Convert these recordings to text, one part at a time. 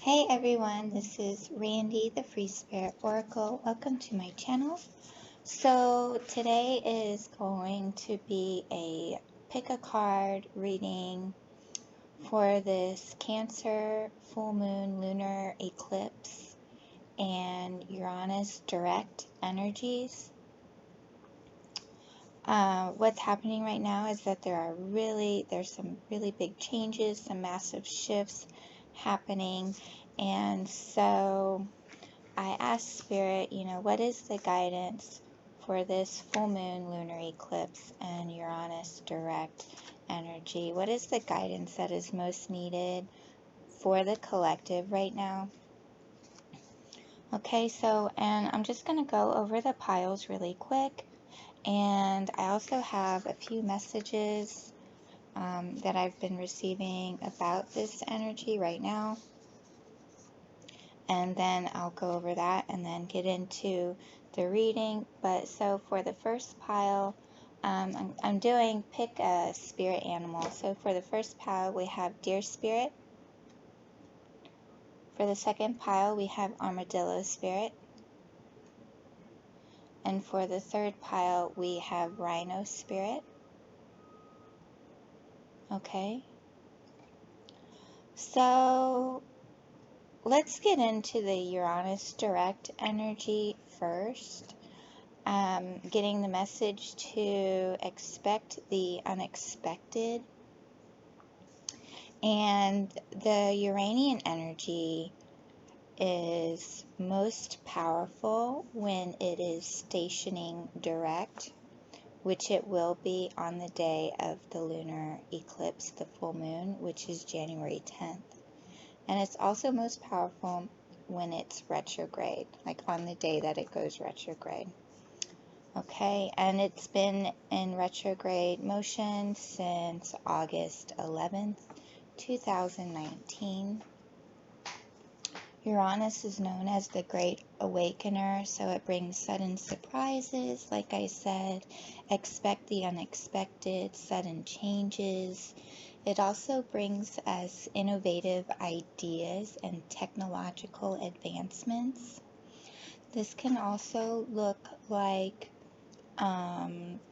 Hey everyone, this is Randy, the Free Spirit Oracle. Welcome to my channel. So today is going to be a pick a card reading for this Cancer full moon lunar eclipse and Uranus direct energies. What's happening right now is that there's some really big changes, some massive shifts happening, and so I asked Spirit, what is the guidance for this full moon lunar eclipse and Uranus direct energy? What is the guidance that is most needed for the collective right now? Okay, and I'm just going to go over the piles really quick. And I also have a few messages that I've been receiving about this energy right now. And then I'll go over that and then get into the reading. But so for the first pile, I'm doing pick a spirit animal. So for the first pile, we have deer spirit. For the second pile, we have armadillo spirit. And for the third pile, we have rhino spirit. Okay. So let's get into the Uranus direct energy first. Getting the message to expect the unexpected. And the Uranian energy is most powerful when it is stationing direct, which it will be on the day of the lunar eclipse, the full moon, which is January 10th. And it's also most powerful when it's retrograde, like on the day that it goes retrograde. Okay, and it's been in retrograde motion since August 11th, 2019. Uranus is known as the Great Awakener, so it brings sudden surprises, like I said, expect the unexpected, sudden changes. It also brings us innovative ideas and technological advancements. This can also look like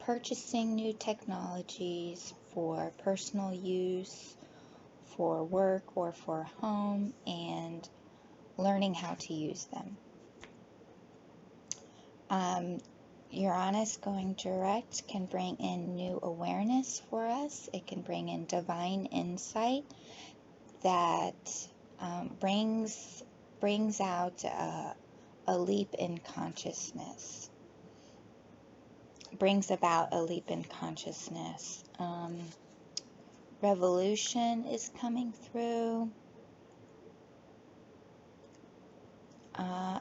purchasing new technologies for personal use, for work, or for home, and learning how to use them. Uranus going direct can bring in new awareness for us. It can bring in divine insight that brings out a leap in consciousness. Brings about a leap in consciousness. Revolution is coming through.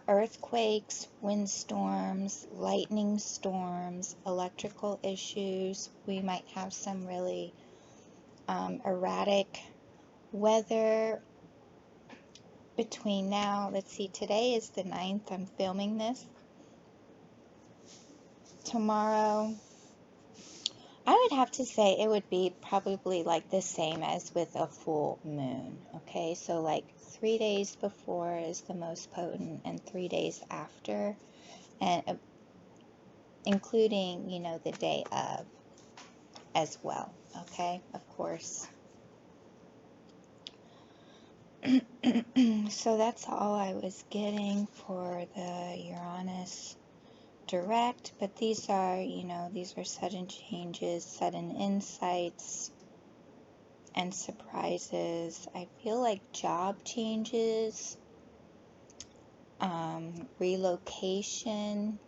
Earthquakes, windstorms, lightning storms, electrical issues. We might have some really erratic weather between now. Let's see, today is the 9th. I'm filming this. Tomorrow, I would have to say it would be probably like the same as with a full moon. Okay, so like 3 days before is the most potent and 3 days after, and including, the day of as well. Okay, of course. So that's all I was getting for the Uranus direct, but these are sudden changes, sudden insights, and surprises. I feel like job changes, relocation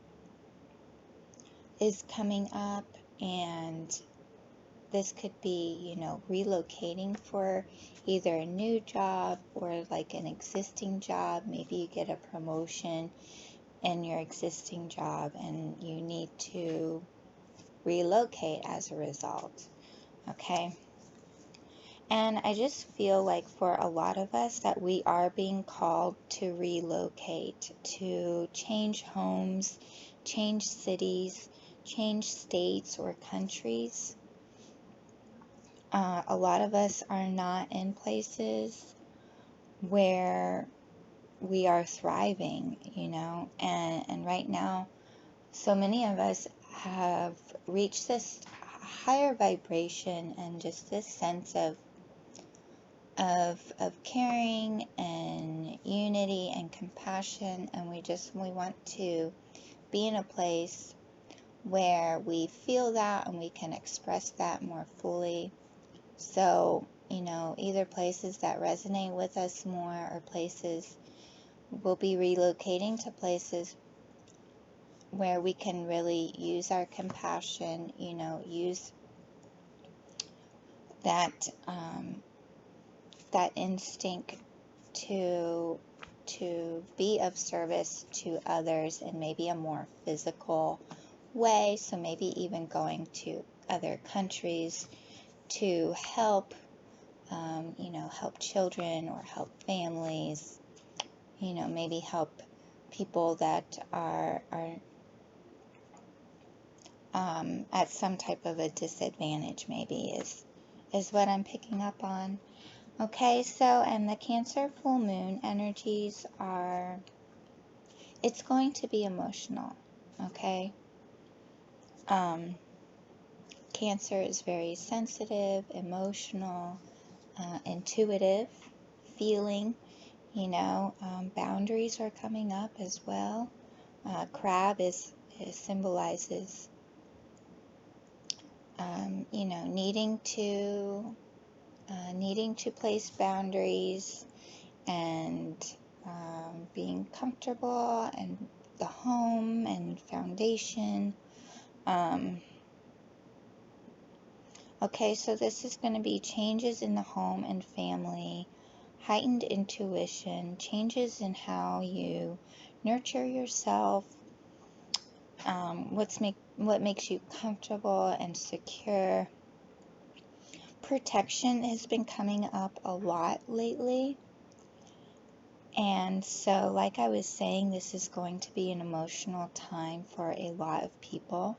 is coming up, and this could be, relocating for either a new job or like an existing job. Maybe you get a promotion in your existing job and you need to relocate as a result. Okay. And I just feel like for a lot of us that we are being called to relocate, to change homes, change cities, change states or countries. A lot of us are not in places where we are thriving, you know, and right now, so many of us have reached this higher vibration and just this sense of caring and unity and compassion, and we want to be in a place where we feel that and we can express that more fully. So, you know, either places that resonate with us more, or places, we'll be relocating to places where we can really use our compassion, you know, use that that instinct to be of service to others in maybe a more physical way. So maybe even going to other countries to help, you know, help children or help families, you know, maybe help people that are at some type of a disadvantage, maybe is what I'm picking up on. Okay, so, and the Cancer full moon energies are, it's going to be emotional, okay? Cancer is very sensitive, emotional, intuitive, feeling, you know, boundaries are coming up as well. Crab symbolizes, you know, needing to place boundaries and being comfortable, and the home and foundation. Okay, so this is going to be changes in the home and family, heightened intuition, changes in how you nurture yourself, what makes you comfortable and secure. Protection has been coming up a lot lately. And so, like I was saying, this is going to be an emotional time for a lot of people,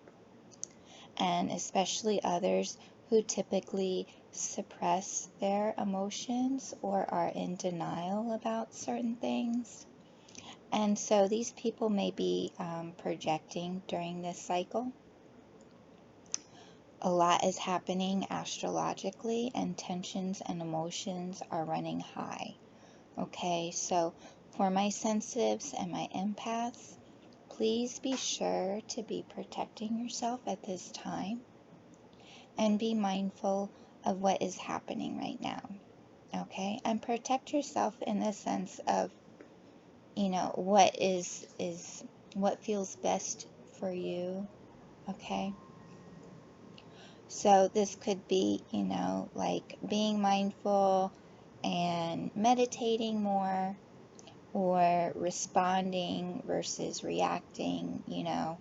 and especially others who typically suppress their emotions or are in denial about certain things. And so these people may be projecting during this cycle. A lot is happening astrologically, and tensions and emotions are running high. Okay, so for my sensitives and my empaths, please be sure to be protecting yourself at this time and be mindful of what is happening right now. Okay, and protect yourself in the sense of, you know, what feels best for you. Okay, so this could be, you know, like being mindful and meditating more, or responding versus reacting, you know,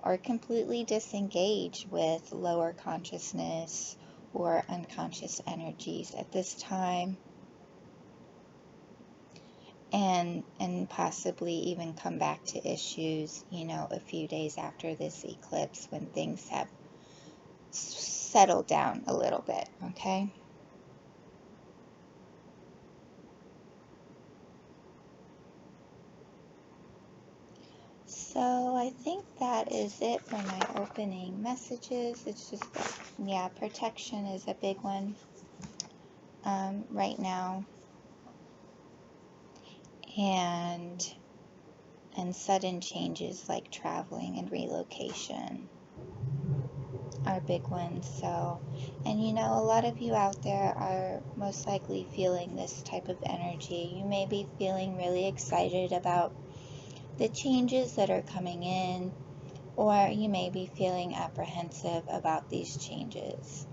or completely disengage with lower consciousness or unconscious energies at this time, and possibly even come back to issues, you know, a few days after this eclipse when things have settled down a little bit. Okay. So I think that is it for my opening messages. It's just that, yeah, protection is a big one right now, and sudden changes like traveling and relocation are big ones. So, and you know, a lot of you out there are most likely feeling this type of energy. You may be feeling really excited about the changes that are coming in, or you may be feeling apprehensive about these changes.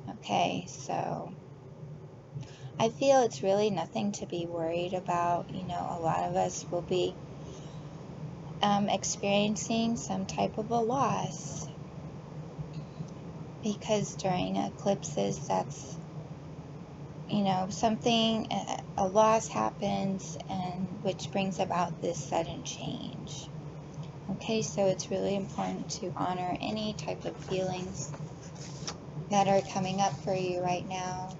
Okay, so I feel it's really nothing to be worried about. You know, a lot of us will be experiencing some type of a loss, because during eclipses, that's, you know, something, a loss happens, and which brings about this sudden change. Okay, so it's really important to honor any type of feelings that are coming up for you right now,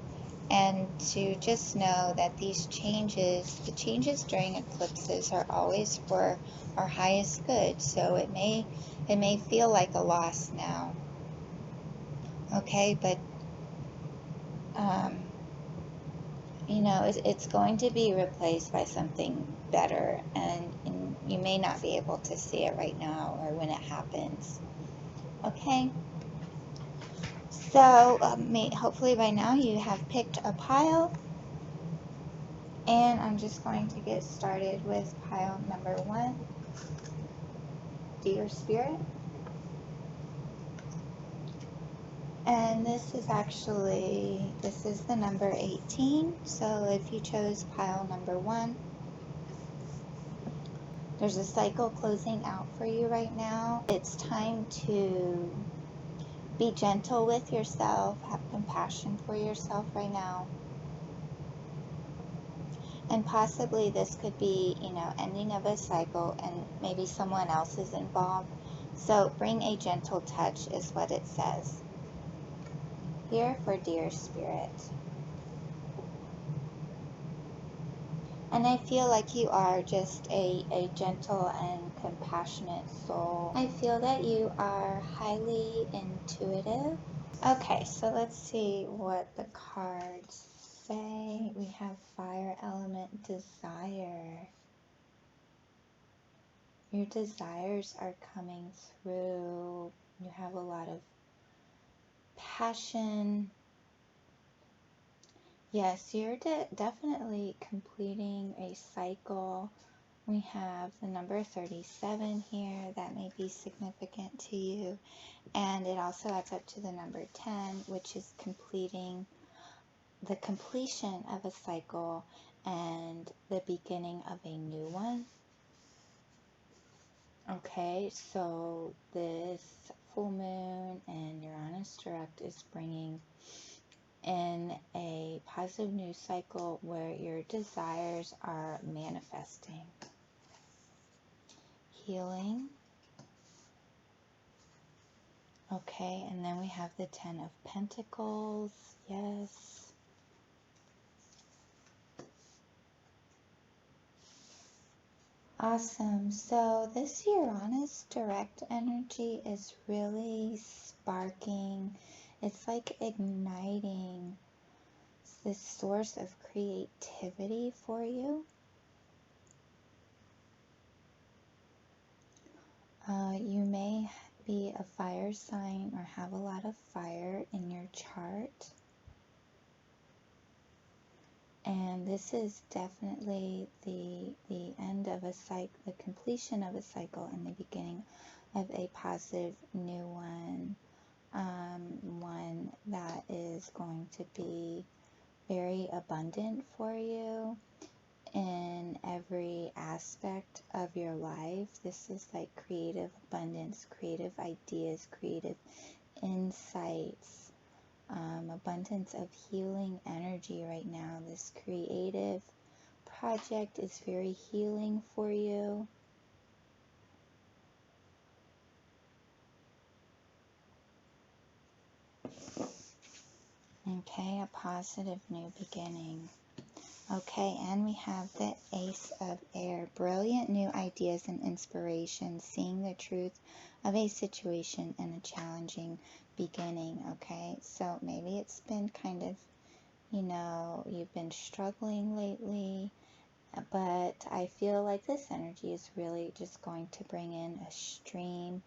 And to just know that these changes, the changes during eclipses are always for our highest good. So it may feel like a loss now, okay? But you know, it's going to be replaced by something better, and you may not be able to see it right now or when it happens, okay? So hopefully by now you have picked a pile, and I'm just going to get started with pile number 1, Dear Spirit. And this is the number 18, so if you chose pile number 1, there's a cycle closing out for you right now. It's time to be gentle with yourself, have compassion for yourself right now. And possibly this could be, you know, ending of a cycle and maybe someone else is involved. So bring a gentle touch is what it says here for Dear Spirit. And I feel like you are just a gentle and compassionate soul. I feel that you are highly intuitive. Okay, so let's see what the cards say. We have Fire Element Desire. Your desires are coming through. You have a lot of passion. Yes, you're definitely completing a cycle. We have the number 37 here. That may be significant to you. And it also adds up to the number 10, which is the completion of a cycle and the beginning of a new one. Okay, so this full moon and Uranus direct is bringing in a positive new cycle where your desires are manifesting. Healing. Okay, and then we have the 10 of Pentacles. Yes. Awesome. So this Uranus direct energy is really sparking. It's like igniting this source of creativity for you. You may be a fire sign or have a lot of fire in your chart. And this is definitely the end of a cycle, the completion of a cycle and the beginning of a positive new one. One that is going to be very abundant for you in every aspect of your life. This is like creative abundance, creative ideas, creative insights. Abundance of healing energy right now. This creative project is very healing for you. Okay, a positive new beginning. Okay, and we have the Ace of Air. Brilliant new ideas and inspiration. Seeing the truth of a situation and a challenging beginning. Okay, so maybe it's been kind of, you know, you've been struggling lately, but I feel like this energy is really just going to bring in a stream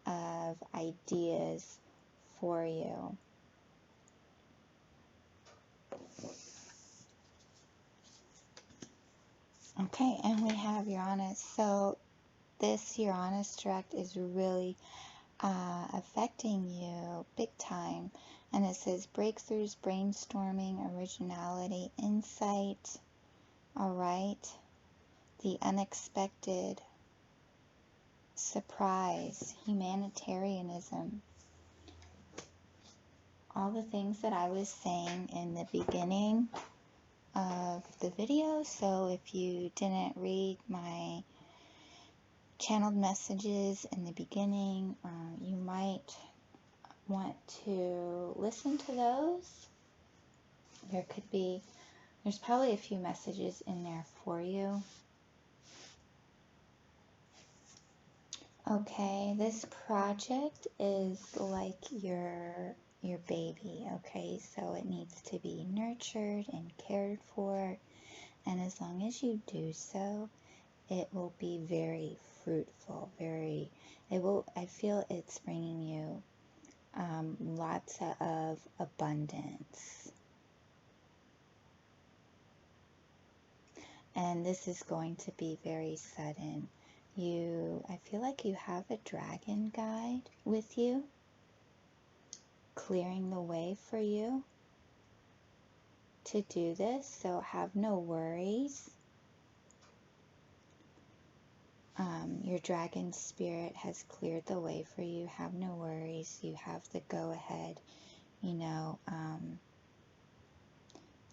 of ideas for you. Okay, and we have Uranus. So this Uranus direct is really affecting you big time. And it says breakthroughs, brainstorming, originality, insight. All right. The unexpected, surprise, humanitarianism. All the things that I was saying in the beginning of the video. So if you didn't read my channeled messages in the beginning, you might want to listen to those. There's probably a few messages in there for you. Okay, this project is like your baby, okay? So it needs to be nurtured and cared for, and as long as you do so, it will be very fruitful, I feel it's bringing you lots of abundance. And this is going to be very sudden. I feel like you have a dragon guide with you, clearing the way for you to do this, so have no worries. Your dragon spirit has cleared the way for you. Have no worries. You have the go ahead.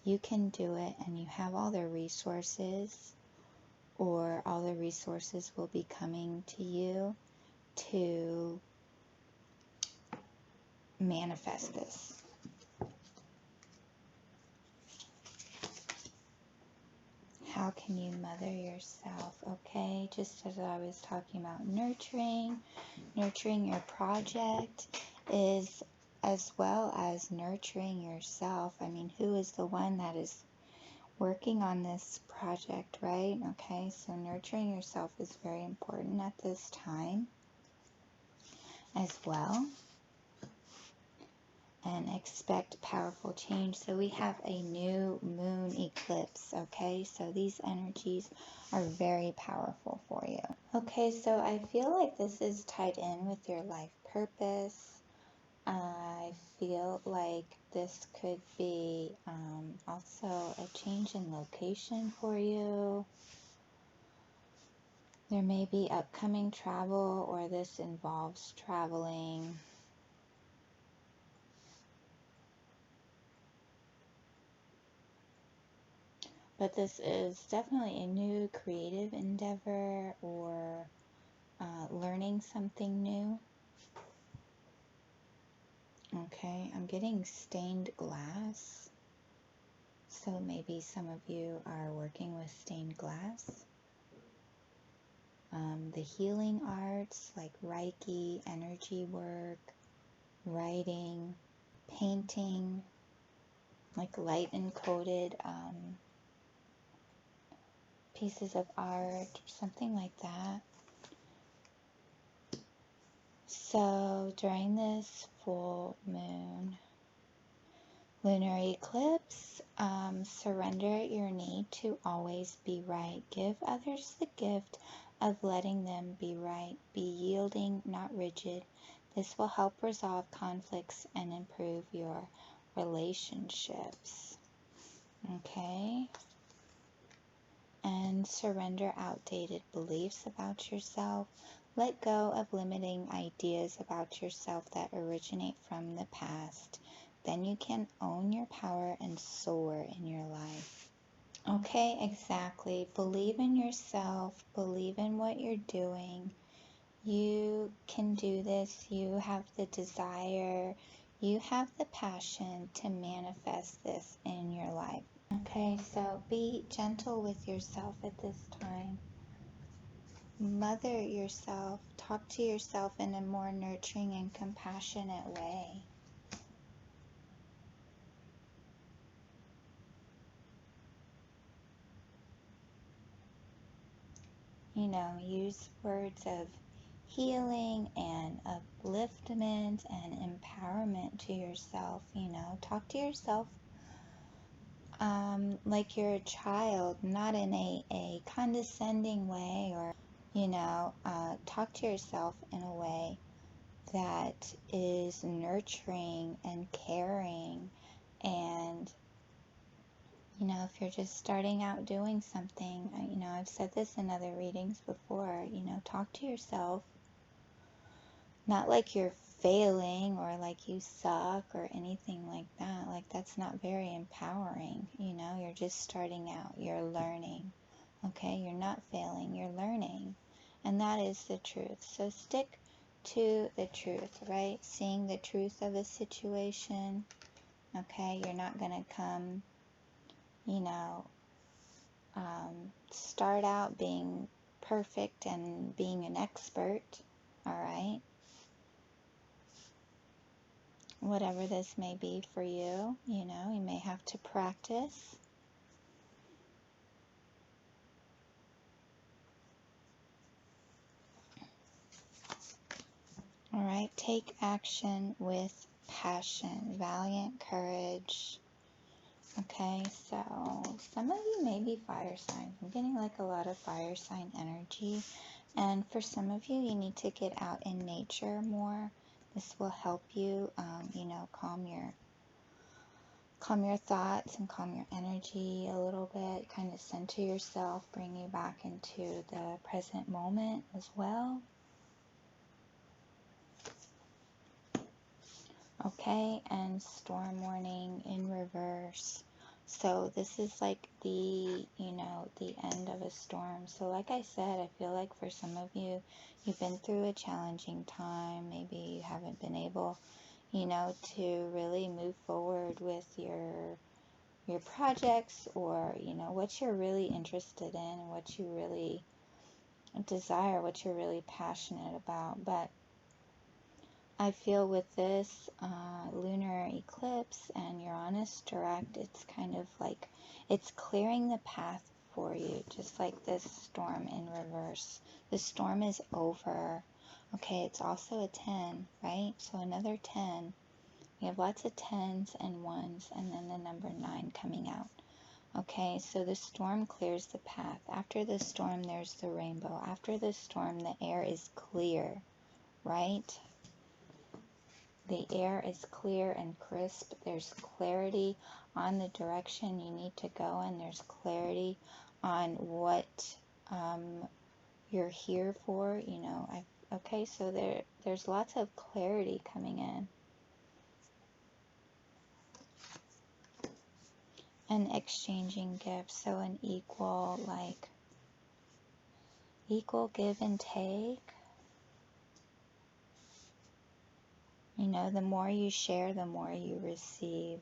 You can do it, and you have all the resources, or all the resources will be coming to you to manifest this. How can you mother yourself? Okay, just as I was talking about nurturing your project is as well as nurturing yourself. I mean, who is the one that is working on this project, right? Okay, so nurturing yourself is very important at this time as well. And expect powerful change. So we have a new moon eclipse, okay? So these energies are very powerful for you. Okay, so I feel like this is tied in with your life purpose. I feel like this could be also a change in location for you. There may be upcoming travel, or this involves traveling. But this is definitely a new creative endeavor, or learning something new. Okay, I'm getting stained glass. So maybe some of you are working with stained glass. The healing arts like Reiki, energy work, writing, painting, like light encoded pieces of art, something like that. So during this full moon lunar eclipse, surrender your need to always be right. Give others the gift of letting them be right. Be yielding, not rigid. This will help resolve conflicts and improve your relationships. Okay? And surrender outdated beliefs about yourself. Let go of limiting ideas about yourself that originate from the past. Then you can own your power and soar in your life. Okay, exactly. Believe in yourself. Believe in what you're doing. You can do this. You have the desire. You have the passion to manifest this in your life. Okay, so be gentle with yourself at this time. Mother yourself. Talk to yourself in a more nurturing and compassionate way. Use words of healing and upliftment and empowerment to yourself. Talk to yourself like you're a child, not in a condescending way, or talk to yourself in a way that is nurturing and caring. And if you're just starting out doing something, I've said this in other readings before, talk to yourself, not like you're failing or like you suck or anything like that. Like, that's not very empowering. You're just starting out, you're learning. Okay, you're not failing, you're learning. And that is the truth. So stick to the truth, right? Seeing the truth of a situation, Okay, you're not going to come, you know, start out being perfect and being an expert, all right? Whatever this may be for you, you know, you may have to practice. All right, take action with passion, valiant courage. Okay, so some of you may be fire signs. I'm getting like a lot of fire sign energy. And for some of you, you need to get out in nature more. This will help you, you know, calm your thoughts and calm your energy a little bit, kind of center yourself, bring you back into the present moment as well. Okay, and storm warning in reverse. So this is like the, you know, the end of a storm. So like I said, I feel like for some of you, you've been through a challenging time. Maybe you haven't been able, you know, to really move forward with your projects, or, you know, what you're really interested in, what you really desire, what you're really passionate about. But I feel with this lunar eclipse and Uranus direct, it's kind of like it's clearing the path for you, just like this storm in reverse. The storm is over. Okay, it's also a 10, right? So another 10. We have lots of 10s and 1s, and then the number 9 coming out. Okay, so the storm clears the path. After the storm, there's the rainbow. After the storm, the air is clear, right? The air is clear and crisp. There's clarity on the direction you need to go, and there's clarity on what you're here for. You know, okay, so there's lots of clarity coming in. And exchanging gifts, so an equal give and take. You know, the more you share, the more you receive.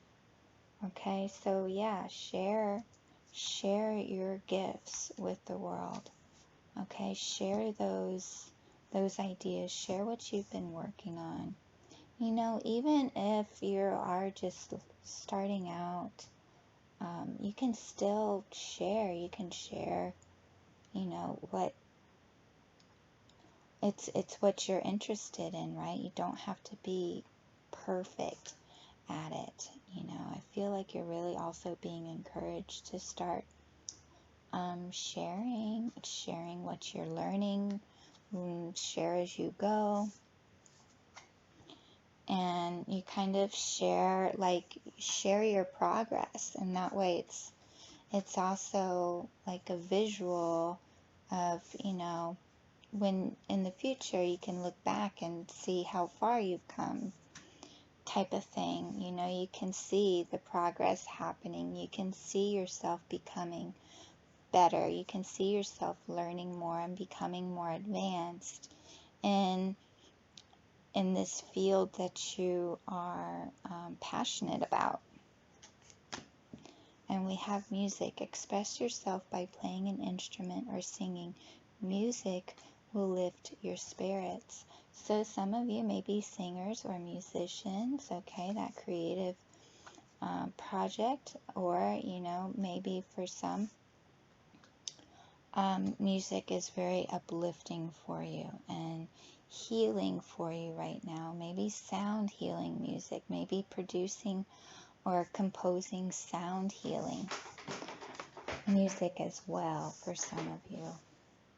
Okay, so yeah, share your gifts with the world. Okay, share those ideas, share what you've been working on. You know, even if you are just starting out, you can still share. You can share, you know, what it's what you're interested in, right? You don't have to be perfect at it. You know, I feel like you're really also being encouraged to start sharing what you're learning, share as you go, and you kind of share your progress, and that way it's also like a visual of, you know, when in the future you can look back and see how far you've come, type of thing. You know, you can see the progress happening. You can see yourself becoming better. You can see yourself learning more and becoming more advanced in this field that you are passionate about. And we have music. Express yourself by playing an instrument or singing. Music will lift your spirits. So some of you may be singers or musicians, okay, that creative project, or, you know, maybe for some, music is very uplifting for you and healing for you right now. Maybe sound healing music, maybe producing or composing sound healing music as well for some of you.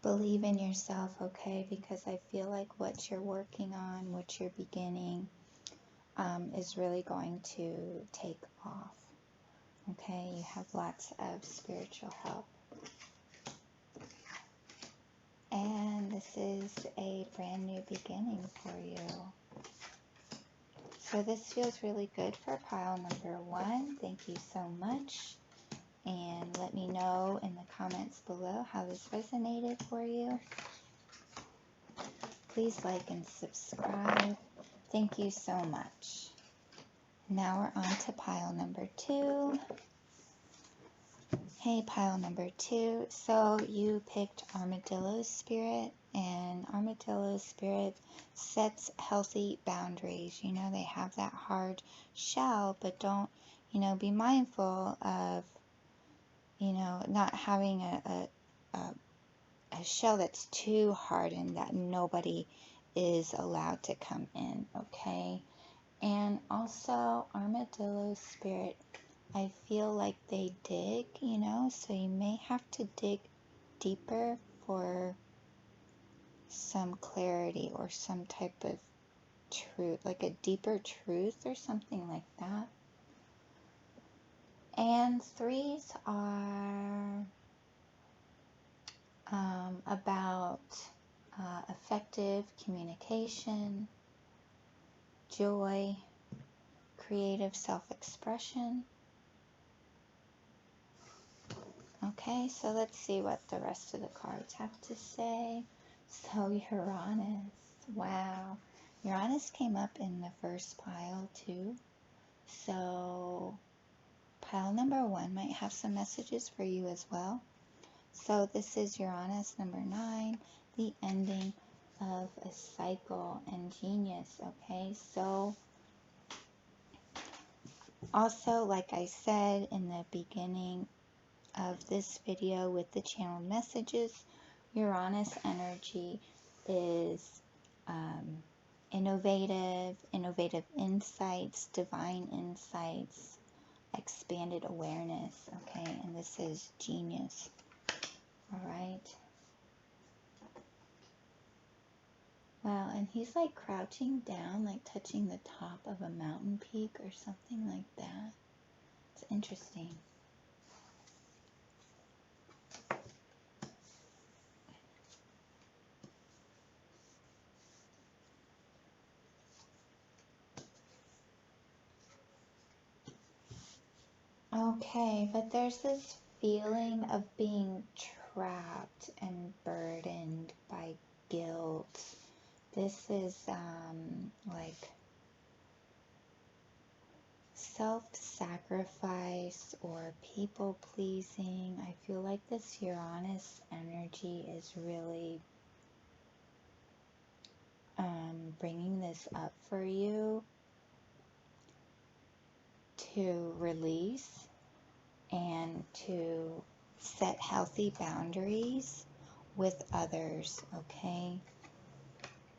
Believe in yourself, okay, because I feel like what you're working on, what you're beginning, is really going to take off. Okay, you have lots of spiritual help. And this is a brand new beginning for you. So this feels really good for pile number 1. Thank you so much. And let me know in the comments below how this resonated for you. Please like and subscribe. Thank you so much. Now we're on to pile number 2. Hey, pile number 2. So you picked Armadillo Spirit, and Armadillo Spirit sets healthy boundaries. You know, they have that hard shell, but don't, be mindful of, not having a shell that's too hardened that nobody is allowed to come in, okay? And also, Armadillo Spirit, I feel like they dig, so you may have to dig deeper for some clarity or some type of truth, like a deeper truth or something like that. And 3s are about effective communication, joy, creative self-expression. Okay, so let's see what the rest of the cards have to say. So Uranus, wow. Uranus came up in the first pile too. So pile number 1 might have some messages for you as well. So this is Uranus number 9, the ending of a cycle and genius, okay? So also, like I said in the beginning of this video with the channeled messages, Uranus energy is innovative insights, divine insights, expanded awareness, okay? And this is genius, all right? Wow, and he's like crouching down, like touching the top of a mountain peak or something like that. It's interesting. Okay, but there's this feeling of being trapped and burdened by guilt. This is like self-sacrifice or people-pleasing. I feel like this Uranus energy is really bringing this up for you to release and to set healthy boundaries with others, okay?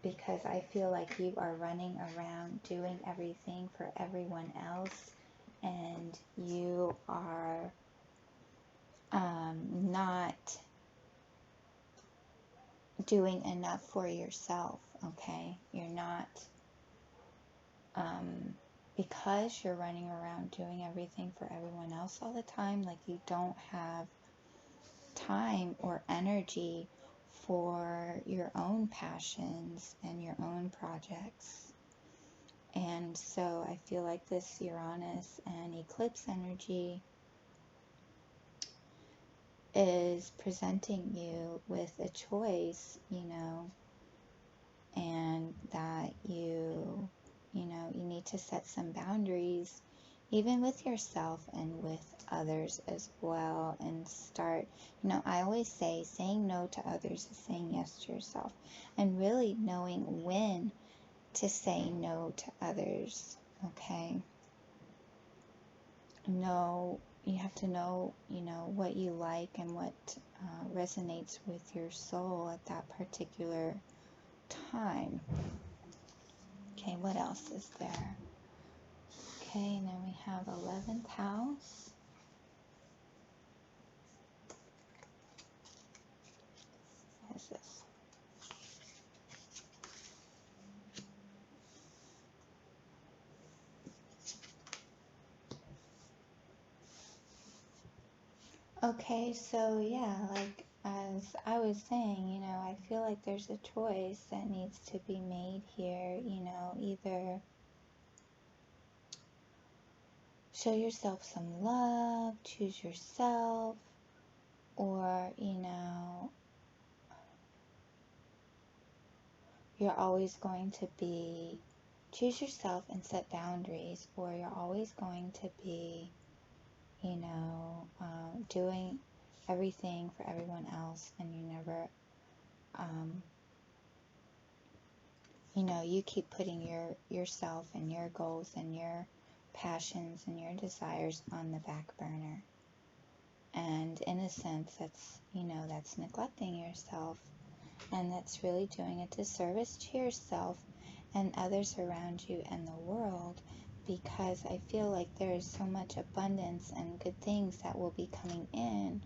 Because I feel like you are running around doing everything for everyone else, and you are not doing enough for yourself, okay? You're not, because you're running around doing everything for everyone else all the time, like you don't have time or energy for your own passions and your own projects. And so I feel like this Uranus and eclipse energy is presenting you with a choice, and that you need to set some boundaries, even with yourself and with others as well, and start, I always say saying no to others is saying yes to yourself, and really knowing when to say no to others, okay? You have to know, what you like and what resonates with your soul at that particular time. Okay, what else is there? Okay, and then we have 11th house. What is this? Okay, so yeah, like as I was saying, I feel like there's a choice that needs to be made here, either show yourself some love, choose yourself, or, you're always going to be choose yourself and set boundaries, or you're always going to be, you know, doing everything for everyone else, and you never, you know, you keep putting yourself and your goals and your passions and your desires on the back burner. And in a sense, that's, you know, that's neglecting yourself, and that's really doing a disservice to yourself and others around you and the world, because I feel like there is so much abundance and good things that will be coming in,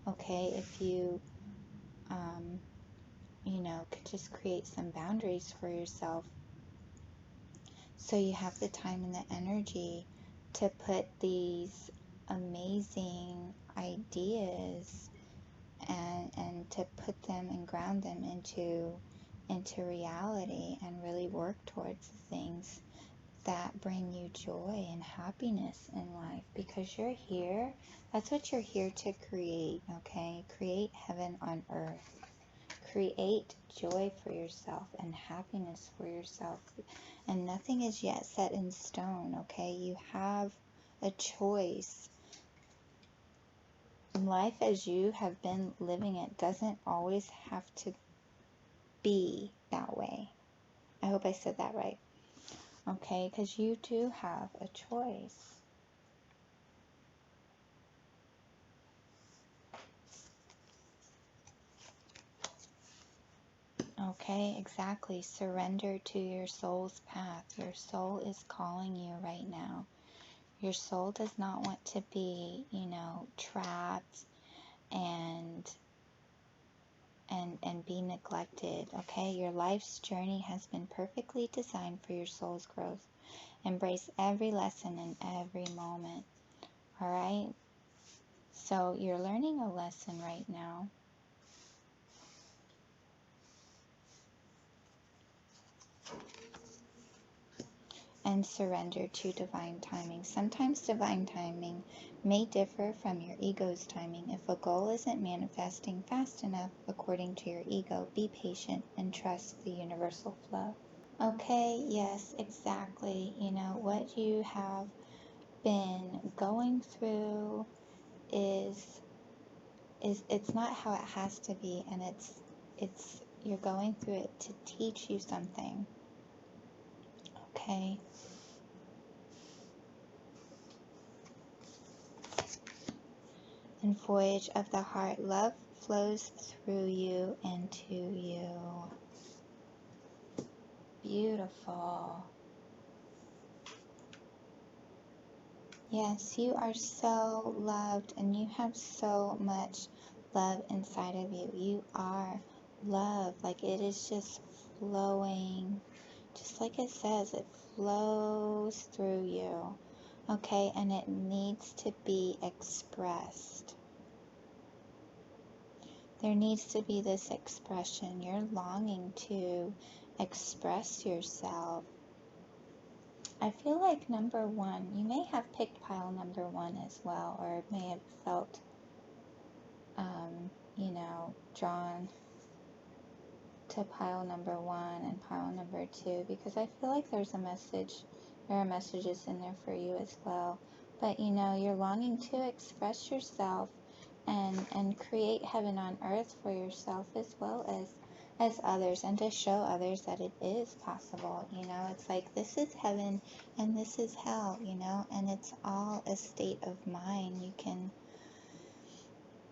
okay, if you, you know, could just create some boundaries for yourself, so you have the time and the energy to put these amazing ideas and to put them and ground them into reality, and really work towards the things that bring you joy and happiness in life, because you're here, that's what you're here to create, okay? Create heaven on earth. Create joy for yourself and happiness for yourself. And nothing is yet set in stone, okay? You have a choice. Life as you have been living it doesn't always have to be that way. I hope I said that right. Okay, because you do have a choice. Okay, exactly. Surrender to your soul's path. Your soul is calling you right now. Your soul does not want to be, you know, trapped and be neglected. Okay, your life's journey has been perfectly designed for your soul's growth. Embrace every lesson in every moment. All right, so you're learning a lesson right now. And surrender to divine timing. Sometimes divine timing may differ from your ego's timing. If a goal isn't manifesting fast enough according to your ego, be patient and trust the universal flow. Okay, yes, exactly. You know, what you have been going through is it's not how it has to be, and it's you're going through it to teach you something. Okay? And voyage of the heart, love flows through you and to you. Beautiful. Yes, you are so loved, and you have so much love inside of you. You are love. Like, it is just flowing. Just like it says, it flows through you. Okay, and it needs to be expressed. There needs to be this expression. You're longing to express yourself. I feel like number one, you may have picked pile number one as well, or may have felt, you know, drawn to pile number one and pile number two, because I feel like there's a message, there are messages in there for you as well. But, you know, you're longing to express yourself and create heaven on earth for yourself, as well as others, and to show others that it is possible. You know, it's like, this is heaven and this is hell, you know, and it's all a state of mind. You can,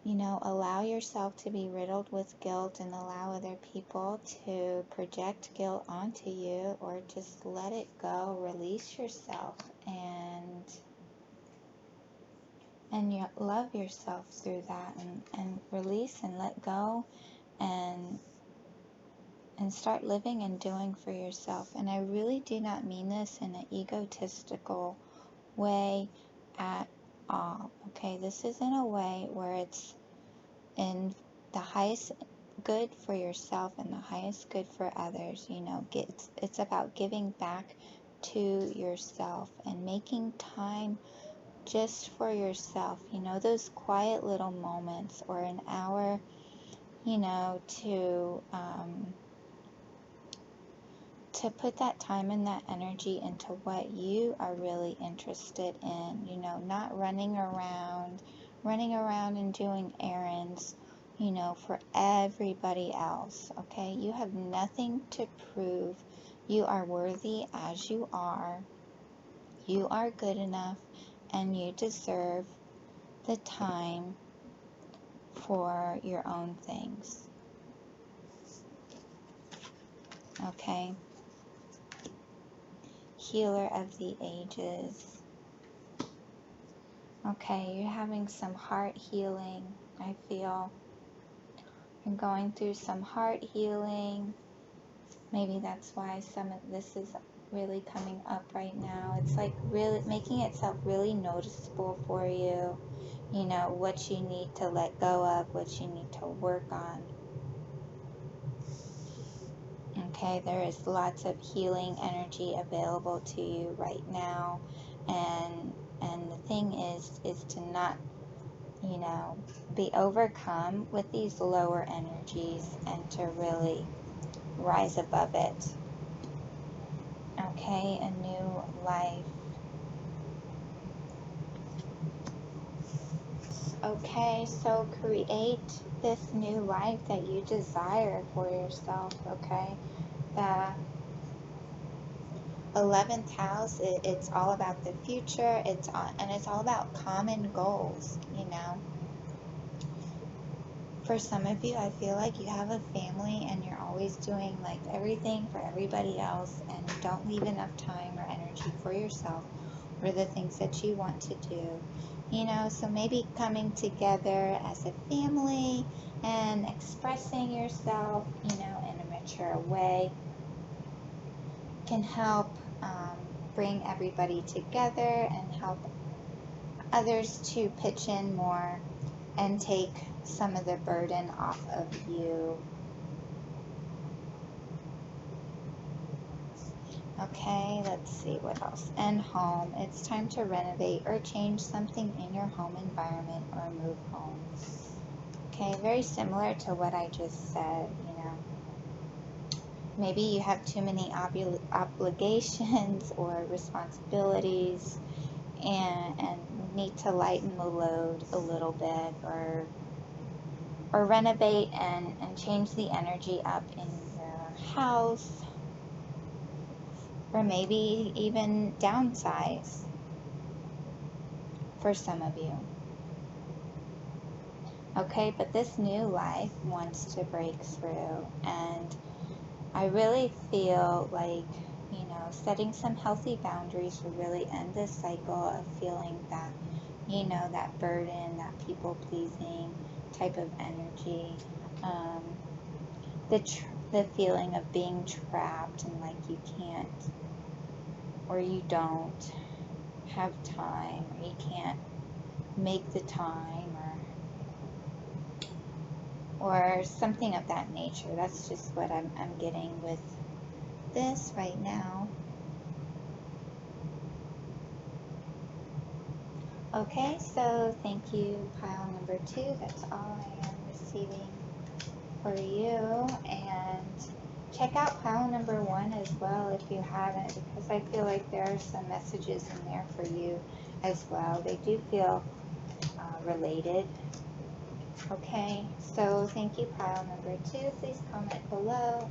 you know, allow yourself to be riddled with guilt and allow other people to project guilt onto you, or just let it go, release yourself, and you love yourself through that, and release and let go, and start living and doing for yourself. And I really do not mean this in an egotistical way at all. Okay, this is in a way where it's in the highest good for yourself and the highest good for others. You know, it's about giving back to yourself and making time just for yourself. You know, those quiet little moments, or an hour, you know, to put that time and that energy into what you are really interested in, you know, not running around and doing errands, you know, for everybody else, okay? You have nothing to prove. You are worthy as you are. You are good enough, and you deserve the time for your own things, okay? Healer of the ages. Okay, you're having some heart healing, I feel. You're going through some heart healing. Maybe that's why some of this is really coming up right now. It's like really making itself really noticeable for you. You know, what you need to let go of, what you need to work on. Okay, there is lots of healing energy available to you right now, and the thing is to not, you know, be overcome with these lower energies and to really rise above it. Okay, a new life. Okay, so create this new life that you desire for yourself, okay? The 11th house, it's all about the future, it's all about common goals, you know. For some of you, I feel like you have a family and you're always doing like everything for everybody else, and you don't leave enough time or energy for yourself or the things that you want to do, you know. So maybe coming together as a family and expressing yourself, you know, in a mature way can help bring everybody together and help others to pitch in more and take some of the burden off of you. Okay, let's see what else. And home. It's time to renovate or change something in your home environment or move home. Okay, very similar to what I just said, you know. Maybe you have too many obligations or responsibilities and need to lighten the load a little bit, or renovate and change the energy up in your house, or maybe even downsize for some of you. Okay, but this new life wants to break through, and I really feel like, you know, setting some healthy boundaries will really end this cycle of feeling that, you know, that burden, that people-pleasing type of energy, the feeling of being trapped and like you can't, or you don't have time, or you can't make the time, or something of that nature. That's just what I'm getting with this right now. Okay, so thank you, pile number 2. That's all I am receiving for you. And check out pile number 1 as well if you haven't, because I feel like there are some messages in there for you as well. They do feel related. Okay, so thank you, pile number 2. Please comment below,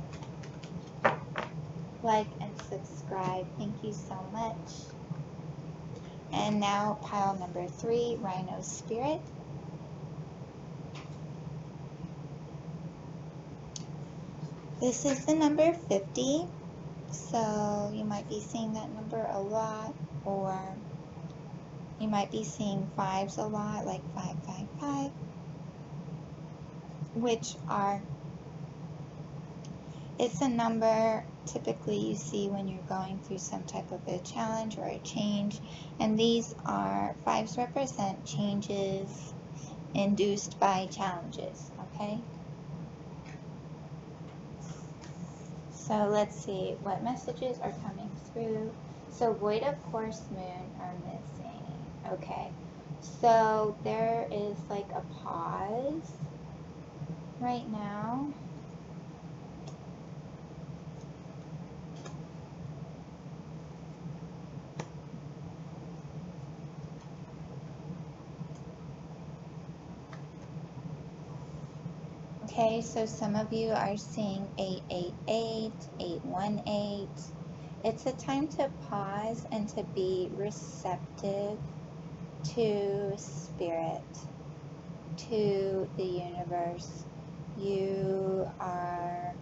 like, and subscribe. Thank you so much. And now pile number 3, Rhino Spirit. This is the number 50, so you might be seeing that number a lot, or you might be seeing 5s a lot, like 555, which are, it's a number typically you see when you're going through some type of a challenge or a change, and these are, 5s represent changes induced by challenges, okay? So let's see what messages are coming through. So void of course moon are missing. Okay, so there is like a pause right now. Okay, so some of you are seeing 888, 818. It's a time to pause and to be receptive to spirit, to the universe. You are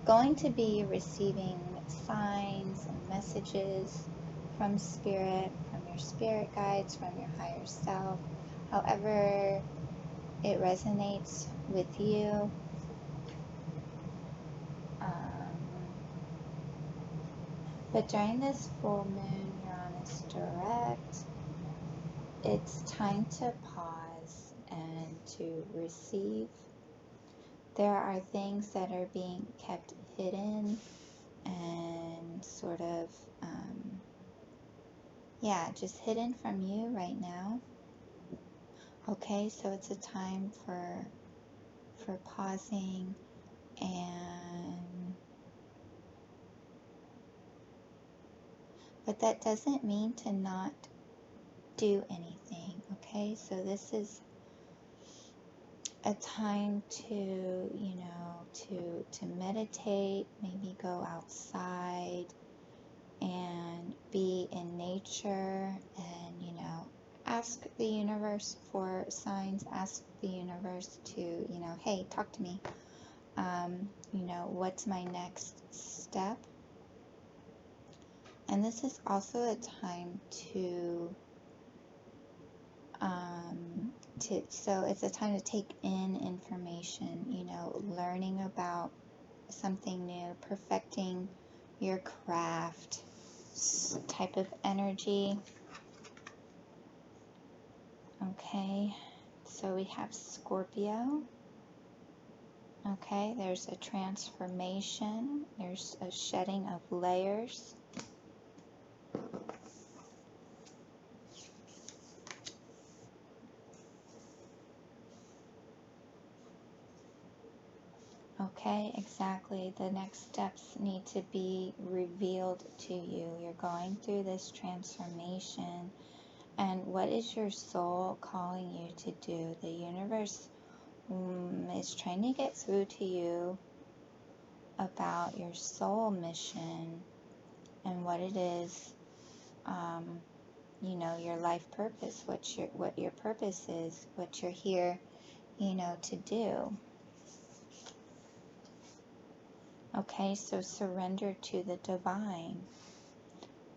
going to be receiving signs and messages from spirit, from your spirit guides, from your higher self, however it resonates with you. But during this full moon, Uranus direct, it's time to pause and to receive. There are things that are being kept hidden and sort of, just hidden from you right now. Okay, so it's a time for pausing but that doesn't mean to not do anything. Okay, so this is a time to, to meditate, maybe go outside and be in nature and, ask the universe for signs, ask the universe to, hey, talk to me. What's my next step? And this is also a time so it's a time to take in information, learning about something new, perfecting your craft type of energy. Okay, so we have Scorpio. Okay, there's a transformation, there's a shedding of layers. Okay, exactly. The next steps need to be revealed to you. You're going through this transformation. And what is your soul calling you to do? The universe is trying to get through to you about your soul mission and what it is, your life purpose, what your purpose is, what you're here, to do. Okay, so surrender to the divine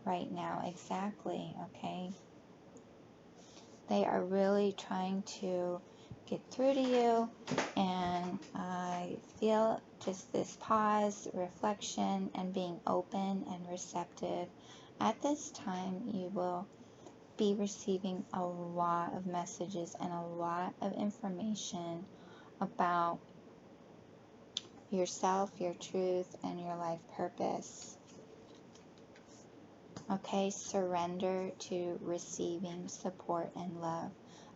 right now, exactly, okay? They are really trying to get through to you, and I feel just this pause, reflection, and being open and receptive. At this time, you will be receiving a lot of messages and a lot of information about yourself, your truth, and your life purpose. Okay, surrender to receiving support and love.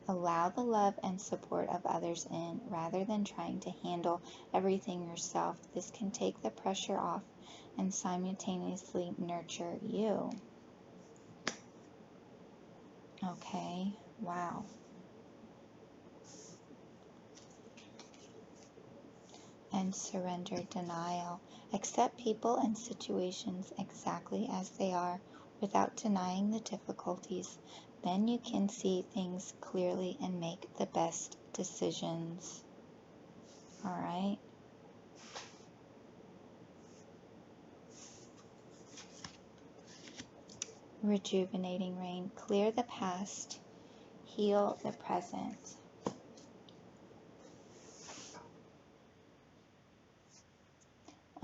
Allow the love and support of others in rather than trying to handle everything yourself. This can take the pressure off and simultaneously nurture you. Okay, wow. And surrender denial. Accept people and situations exactly as they are without denying the difficulties. Then you can see things clearly and make the best decisions. All right? Rejuvenating rain. Clear the past. Heal the present.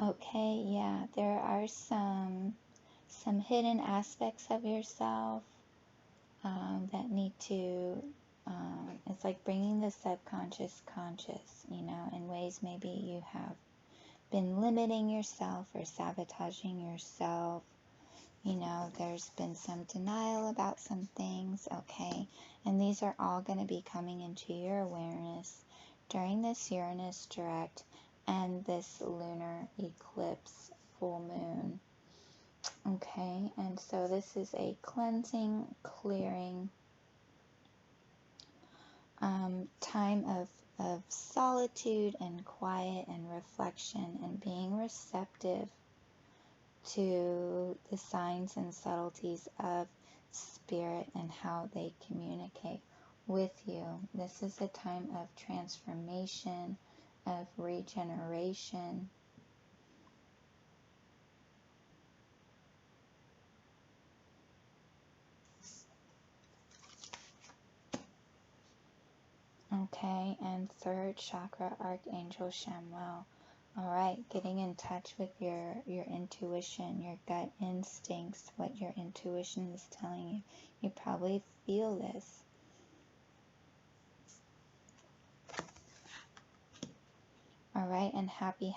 Okay, yeah, there are some hidden aspects of yourself that need to, it's like bringing the subconscious conscious, in ways maybe you have been limiting yourself or sabotaging yourself. There's been some denial about some things, okay? And these are all going to be coming into your awareness during this Uranus direct and this lunar eclipse full moon. Okay, and so this is a cleansing, clearing time of of solitude and quiet and reflection and being receptive to the signs and subtleties of spirit and how they communicate with you. This is a time of transformation, of regeneration. Okay, and third chakra, Archangel Chamuel. All right, getting in touch with your intuition, your gut instincts, what your intuition is telling you. You probably feel this. All right, and happy.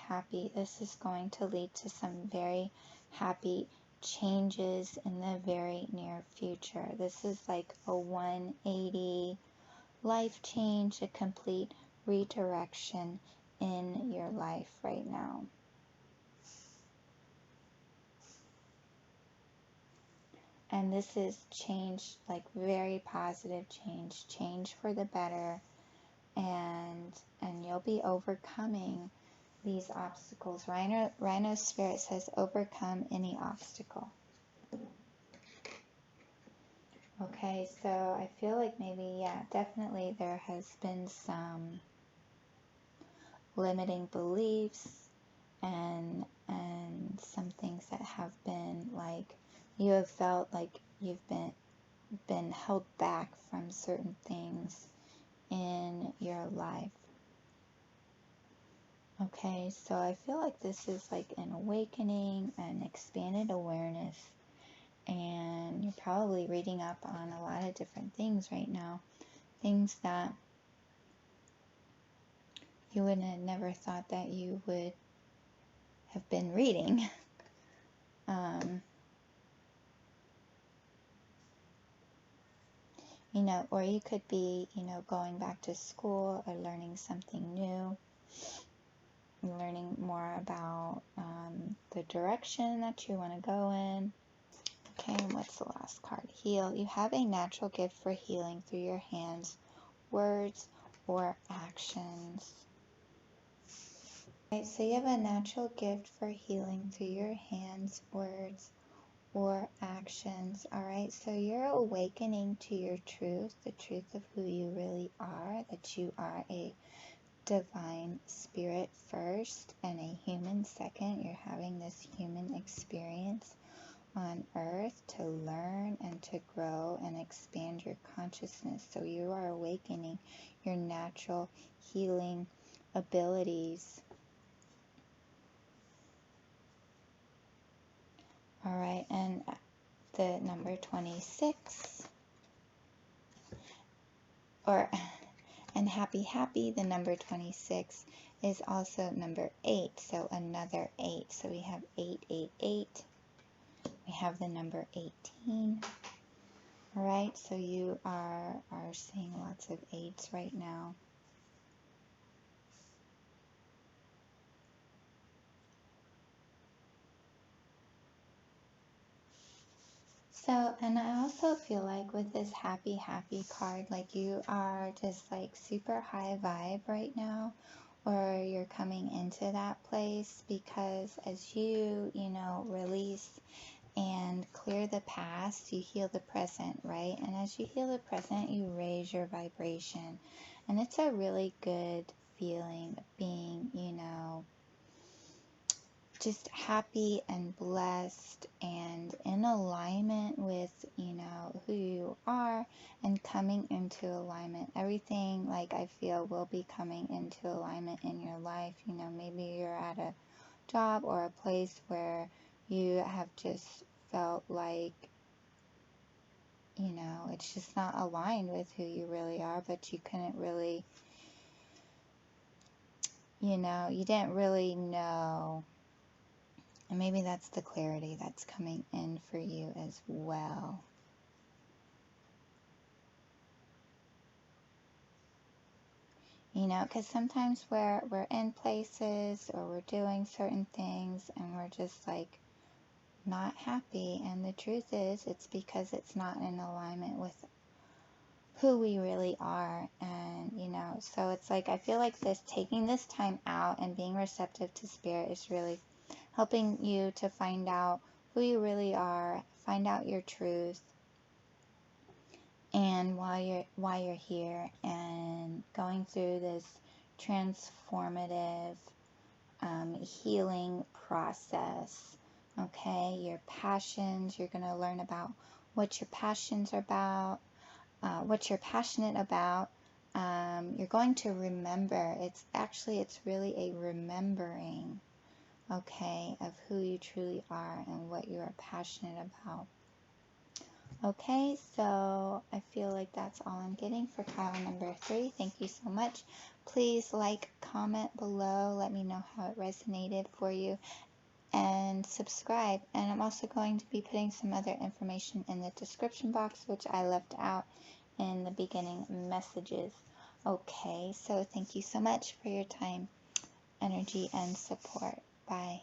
This is going to lead to some very happy changes in the very near future. This is like a 180 life change, a complete redirection in your life right now. And this is change, like very positive change for the better, and you'll be overcoming these obstacles. Rhino Spirit says overcome any obstacle. Okay, so I feel like maybe, yeah, definitely there has been some limiting beliefs and some things that have been like, you have felt like you've been held back from certain things in your life. Okay, so I feel like this is like an awakening, an expanded awareness, and you're probably reading up on a lot of different things right now, things that you would have never thought that you would have been reading. You know, or you could be, you know, going back to school or learning something new, learning more about the direction that you want to go in. Okay, and what's the last card? Heal. You have a natural gift for healing through your hands, words, or actions. Okay, so you have a natural gift for healing through your hands, words, or actions. All right, so you're awakening to your truth, the truth of who you really are, that you are a divine spirit first and a human second. You're having this human experience on earth to learn and to grow and expand your consciousness. So you are awakening your natural healing abilities. All right, and the number 26, and happy, the number 26 is also number 8, so another 8. So we have 888. We have the number 18. All right, so you are seeing lots of 8s right now. So, and I also feel like with this happy card, like you are just like super high vibe right now, or you're coming into that place, because as you know, release and clear the past, you heal the present, right? And as you heal the present, you raise your vibration. And it's a really good feeling being, you know, just happy and blessed and in alignment with, you know, who you are, and coming into alignment. Everything, like, I feel will be coming into alignment in your life. You know, maybe you're at a job or a place where you have just felt like, you know, it's just not aligned with who you really are, but you couldn't really, you know, you didn't really know. And maybe that's the clarity that's coming in for you as well. You know, because sometimes we're in places or we're doing certain things and we're just like not happy. And the truth is, it's because it's not in alignment with who we really are. And you know, so it's like, I feel like this, taking this time out and being receptive to spirit is really helping you to find out who you really are, find out your truth, and why you're here, and going through this transformative healing process. Okay, your passions, you're going to learn about what your passions are about, what you're passionate about. You're going to remember, it's really a remembering, okay, of who you truly are and what you are passionate about. Okay, so I feel like that's all I'm getting for pile number 3. Thank you so much. Please like, comment below, let me know how it resonated for you, and subscribe. And I'm also going to be putting some other information in the description box, which I left out in the beginning messages. Okay, so thank you so much for your time, energy, and support. Bye.